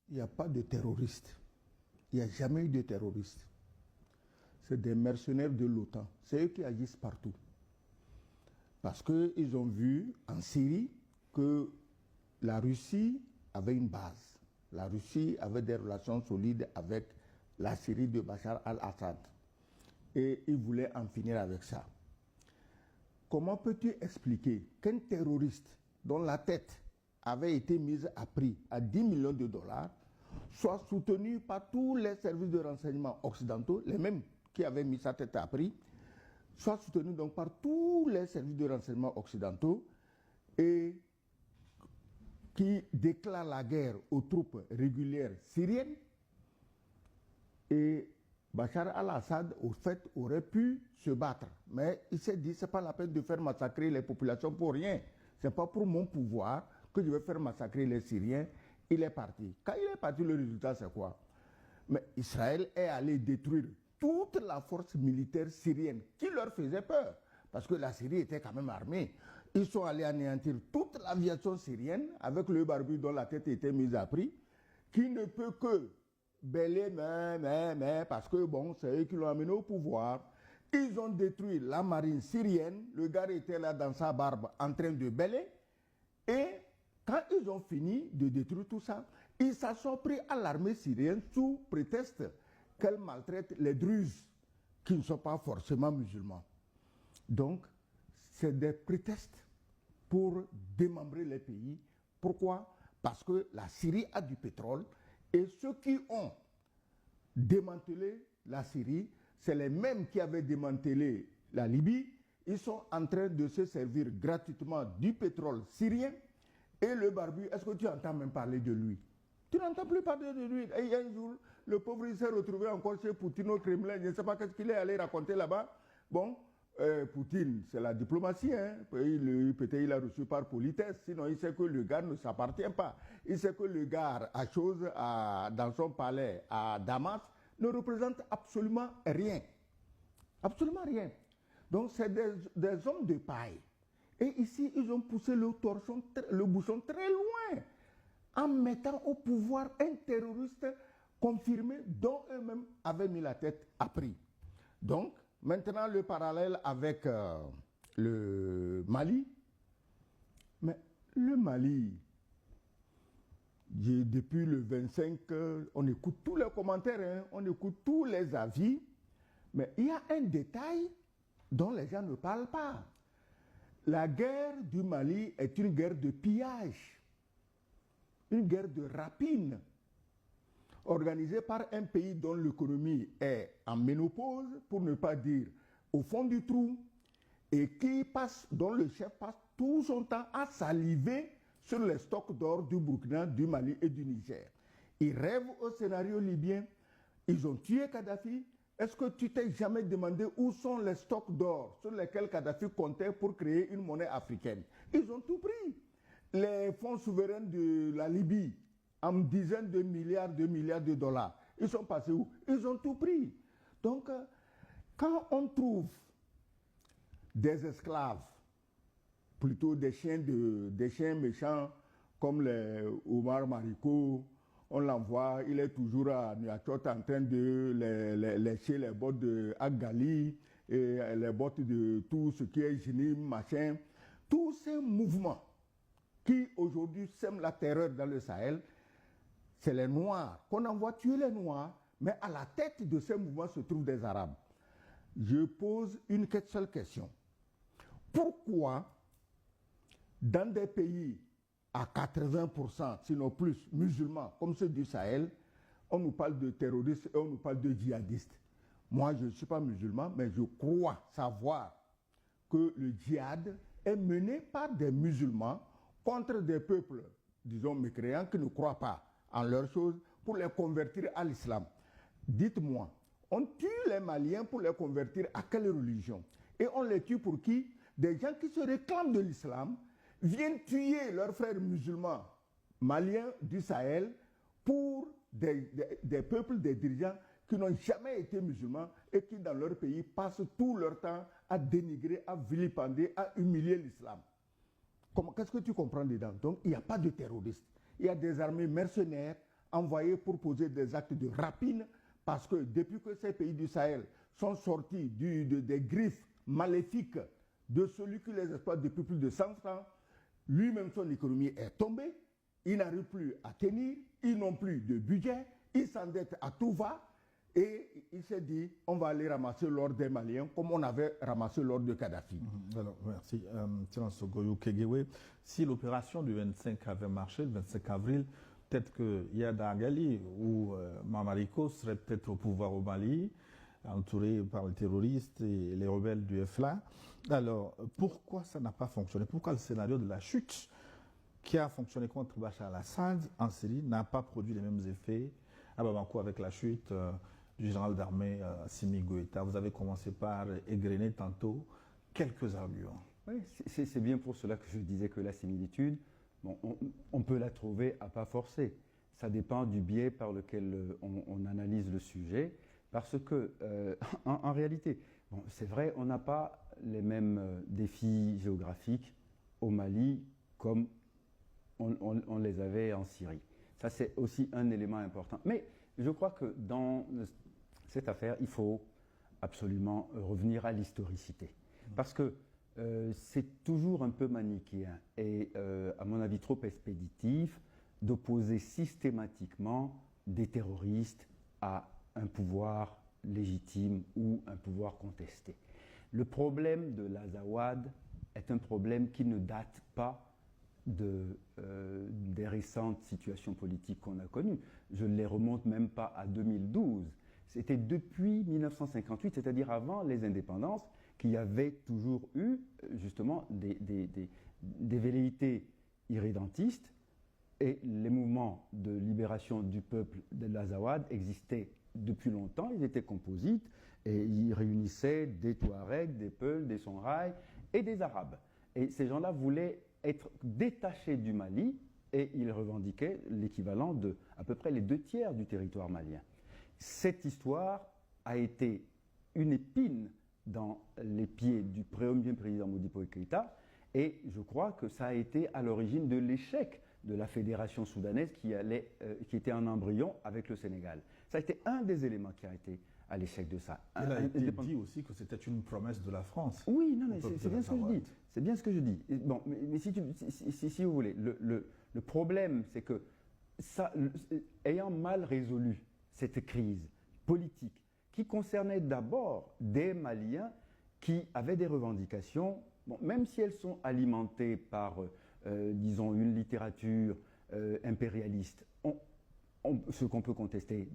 Il n'y a pas de terroristes. Il n'y a jamais eu de terroristes. C'est des mercenaires de l'OTAN. C'est eux qui agissent partout. Parce qu'ils ont vu en Syrie que la Russie avait une base. La Russie avait des relations solides avec la Syrie de Bachar al-Assad. Et ils voulaient en finir avec ça. Comment peux-tu expliquer qu'un terroriste dont la tête avait été mise à prix à 10 millions de dollars soit soutenu par tous les services de renseignement occidentaux, les mêmes qui avaient mis sa tête à prix, soit soutenu donc par tous les services de renseignement occidentaux et qui déclare la guerre aux troupes régulières syriennes. Et Bachar al-Assad, au fait, aurait pu se battre. Mais il s'est dit, ce n'est pas la peine de faire massacrer les populations pour rien. Ce n'est pas pour mon pouvoir que je vais faire massacrer les Syriens. Il est parti. Quand il est parti, le résultat, c'est quoi? Mais Israël est allé détruire toute la force militaire syrienne qui leur faisait peur. Parce que la Syrie était quand même armée. Ils sont allés anéantir toute l'aviation syrienne avec le barbu dont la tête était mise à prix, qui ne peut que bêler, parce que bon, c'est eux qui l'ont amené au pouvoir. Ils ont détruit la marine syrienne. Le gars était là dans sa barbe en train de bêler. Et quand ils ont fini de détruire tout ça, ils s'en sont pris à l'armée syrienne sous prétexte qu'elle maltraite les Druzes, qui ne sont pas forcément musulmans. Donc, c'est des prétextes pour démembrer les pays. Pourquoi? Parce que la Syrie a du pétrole et ceux qui ont démantelé la Syrie, c'est les mêmes qui avaient démantelé la Libye. Ils sont en train de se servir gratuitement du pétrole syrien. Et le barbu, est-ce que tu entends même parler de lui? Tu n'entends plus parler de lui. Et un jour, le pauvre, il s'est retrouvé encore chez Poutine au Kremlin. Je ne sais pas qu'est-ce qu'il est allé raconter là-bas. Bon, Poutine, c'est la diplomatie. Hein. Peut-être il a reçu par politesse. Sinon, il sait que le gars ne s'appartient pas. Il sait que le gars a chose dans son palais à Damas ne représente absolument rien. Absolument rien. Donc, c'est des hommes de paille. Et ici, ils ont poussé le bouchon très loin en mettant au pouvoir un terroriste confirmé dont eux-mêmes avaient mis la tête à prix. Donc, maintenant, le parallèle avec le Mali. Mais le Mali, depuis le 25, on écoute tous les commentaires, hein, on écoute tous les avis, mais il y a un détail dont les gens ne parlent pas. La guerre du Mali est une guerre de pillage, une guerre de rapine, organisée par un pays dont l'économie est en ménopause, pour ne pas dire au fond du trou, et dont le chef passe tout son temps à saliver sur les stocks d'or du Burkina, du Mali et du Niger. Ils rêvent au scénario libyen, ils ont tué Kadhafi. Est-ce que tu t'es jamais demandé où sont les stocks d'or sur lesquels Kadhafi comptait pour créer une monnaie africaine? Ils ont tout pris. Les fonds souverains de la Libye, en dizaines de milliards de dollars, ils sont passés où? Ils ont tout pris. Donc, quand on trouve des esclaves, plutôt des chiens méchants comme les Omar Mariko, on l'envoie, il est toujours à Nouakchott en train de lécher les bottes de Agali et les bottes de tout ce qui est Jinim, machin. Tous ces mouvements qui aujourd'hui sèment la terreur dans le Sahel, c'est les Noirs qu'on envoie tuer les Noirs, mais à la tête de ces mouvements se trouvent des Arabes. Je pose une seule question. Pourquoi, dans des pays à 80%, sinon plus, musulmans, comme ceux du Sahel, on nous parle de terroristes et on nous parle de djihadistes? Moi, je ne suis pas musulman, mais je crois savoir que le djihad est mené par des musulmans contre des peuples, disons, mécréants, qui ne croient pas en leurs choses, pour les convertir à l'islam. Dites-moi, on tue les Maliens pour les convertir à quelle religion? Et on les tue pour qui? Des gens qui se réclament de l'islam viennent tuer leurs frères musulmans maliens du Sahel pour des peuples, des dirigeants qui n'ont jamais été musulmans et qui dans leur pays passent tout leur temps à dénigrer, à vilipender, à humilier l'islam. Qu'est-ce que tu comprends dedans? Donc il n'y a pas de terroristes. Il y a des armées mercenaires envoyés pour poser des actes de rapine, parce que depuis que ces pays du Sahel sont sortis des griffes maléfiques de celui qui les exploite depuis plus de 100 ans, lui-même son économie est tombée, il n'arrive plus à tenir, ils n'ont plus de budget, ils s'endettent à tout va, et il s'est dit, on va aller ramasser l'or des Maliens comme on avait ramassé l'or de Kadhafi. Alors, merci. Goyou Kegewe, si l'opération du 25 avait marché, le 25 avril, peut-être que Yada Agali ou Mamariko seraient peut-être au pouvoir au Mali, entourés par les terroristes et les rebelles du FLA. Alors, pourquoi ça n'a pas fonctionné? Pourquoi le scénario de la chute qui a fonctionné contre Bachar al-Assad en Syrie n'a pas produit les mêmes effets à Bamako avec la chute du général d'armée Assimi Goïta? Vous avez commencé par égrener tantôt quelques arguments. Oui, c'est bien pour cela que je disais que la similitude, bon, on peut la trouver à pas forcer. Ça dépend du biais par lequel on analyse le sujet, parce que, en réalité, bon, c'est vrai, on n'a pas les mêmes défis géographiques au Mali comme on les avait en Syrie. Ça, c'est aussi un élément important. Mais je crois que dans cette affaire, il faut absolument revenir à l'historicité. Parce que c'est toujours un peu manichéen et, à mon avis, trop expéditif d'opposer systématiquement des terroristes à un pouvoir légitime ou un pouvoir contesté. Le problème de l'Azawad est un problème qui ne date pas des récentes situations politiques qu'on a connues. Je ne les remonte même pas à 2012. C'était depuis 1958, c'est-à-dire avant les indépendances, qu'il y avait toujours eu justement des velléités irrédentistes, et les mouvements de libération du peuple de l'Azawad existaient depuis longtemps. Ils étaient composites et ils réunissaient des Touaregs, des Peuls, des Songhai et des Arabes. Et ces gens-là voulaient être détachés du Mali et ils revendiquaient l'équivalent de à peu près les 2/3 du territoire malien. Cette histoire a été une épine dans les pieds du premier président Modibo Keïta, et je crois que ça a été à l'origine de l'échec de la fédération soudanaise qui était en embryon avec le Sénégal. Ça a été un des éléments qui a été à l'échec de ça. Il a été dit aussi que c'était une promesse de la France. Oui, non, mais c'est bien ce que je dis. C'est bien ce que je dis. Bon, mais si vous voulez, le problème, c'est que ça, ayant mal résolu cette crise politique qui concernait d'abord des Maliens qui avaient des revendications, bon, même si elles sont alimentées par, disons, une littérature impérialiste, ce qu'on peut contester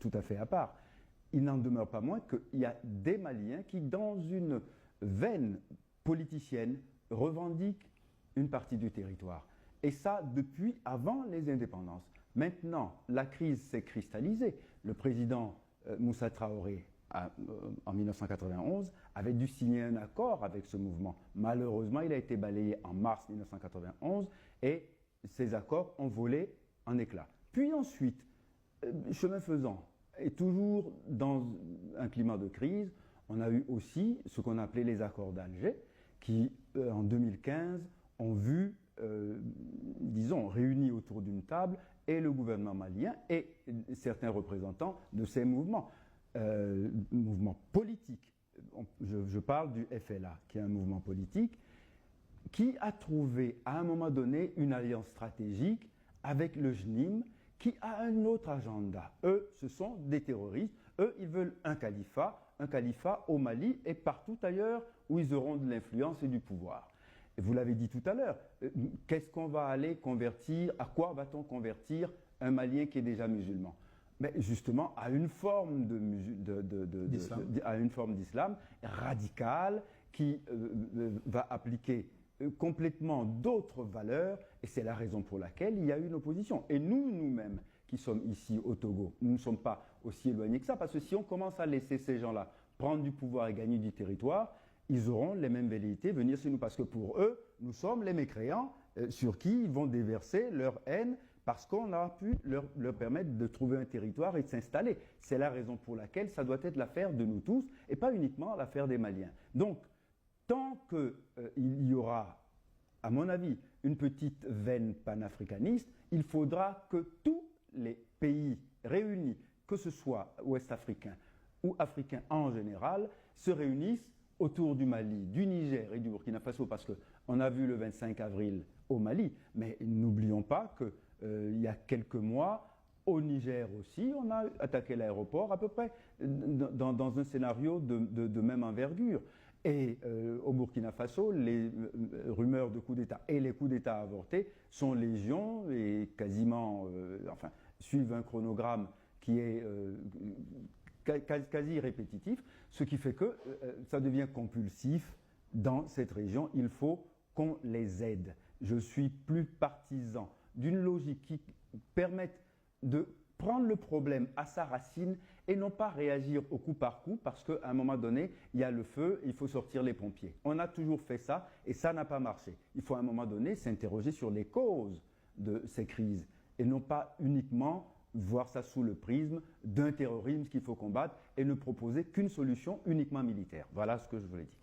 tout à fait à part, il n'en demeure pas moins qu'il y a des Maliens qui, dans une veine politicienne, revendiquent une partie du territoire. Et ça, depuis avant les indépendances. Maintenant, la crise s'est cristallisée. Le président Moussa Traoré, en 1991, avait dû signer un accord avec ce mouvement. Malheureusement, il a été balayé en mars 1991 et ces accords ont volé en éclats. Puis ensuite, chemin faisant, et toujours dans un climat de crise, on a eu aussi ce qu'on appelait les accords d'Alger, qui, en 2015, ont vu, disons, réunis autour d'une table, et le gouvernement malien et certains représentants de ces mouvements politiques. Je parle du FLA, qui est un mouvement politique, qui a trouvé à un moment donné une alliance stratégique avec le JNIM, qui a un autre agenda. Eux, ce sont des terroristes. Eux, ils veulent un califat au Mali et partout ailleurs où ils auront de l'influence et du pouvoir. Et vous l'avez dit tout à l'heure, qu'est-ce qu'on va aller convertir, à quoi va-t-on convertir un Malien qui est déjà musulman? Mais justement à une forme d'islam radicale qui va appliquer complètement d'autres valeurs, et c'est la raison pour laquelle il y a eu une opposition. Et nous-mêmes, qui sommes ici au Togo, nous ne sommes pas aussi éloignés que ça, parce que si on commence à laisser ces gens-là prendre du pouvoir et gagner du territoire, ils auront les mêmes velléités venir chez nous, parce que pour eux, nous sommes les mécréants sur qui ils vont déverser leur haine, parce qu'on a pu leur permettre de trouver un territoire et de s'installer. C'est la raison pour laquelle ça doit être l'affaire de nous tous, et pas uniquement l'affaire des Maliens. Donc, tant qu'il y aura, à mon avis, une petite veine panafricaniste, il faudra que tous les pays réunis, que ce soit ouest-africains ou africains en général, se réunissent autour du Mali, du Niger et du Burkina Faso, parce qu'on a vu le 25 avril au Mali, mais n'oublions pas qu'il y a quelques mois, au Niger aussi, on a attaqué l'aéroport à peu près dans un scénario de même envergure. Et au Burkina Faso, les rumeurs de coup d'État et les coups d'État avortés sont légion et quasiment, suivent un chronogramme qui est quasi répétitif, ce qui fait que ça devient compulsif dans cette région. Il faut qu'on les aide. Je suis plus partisan d'une logique qui permette de prendre le problème à sa racine et non pas réagir au coup par coup parce qu'à un moment donné, il y a le feu, il faut sortir les pompiers. On a toujours fait ça et ça n'a pas marché. Il faut à un moment donné s'interroger sur les causes de ces crises et non pas uniquement voir ça sous le prisme d'un terrorisme qu'il faut combattre et ne proposer qu'une solution uniquement militaire. Voilà ce que je voulais dire.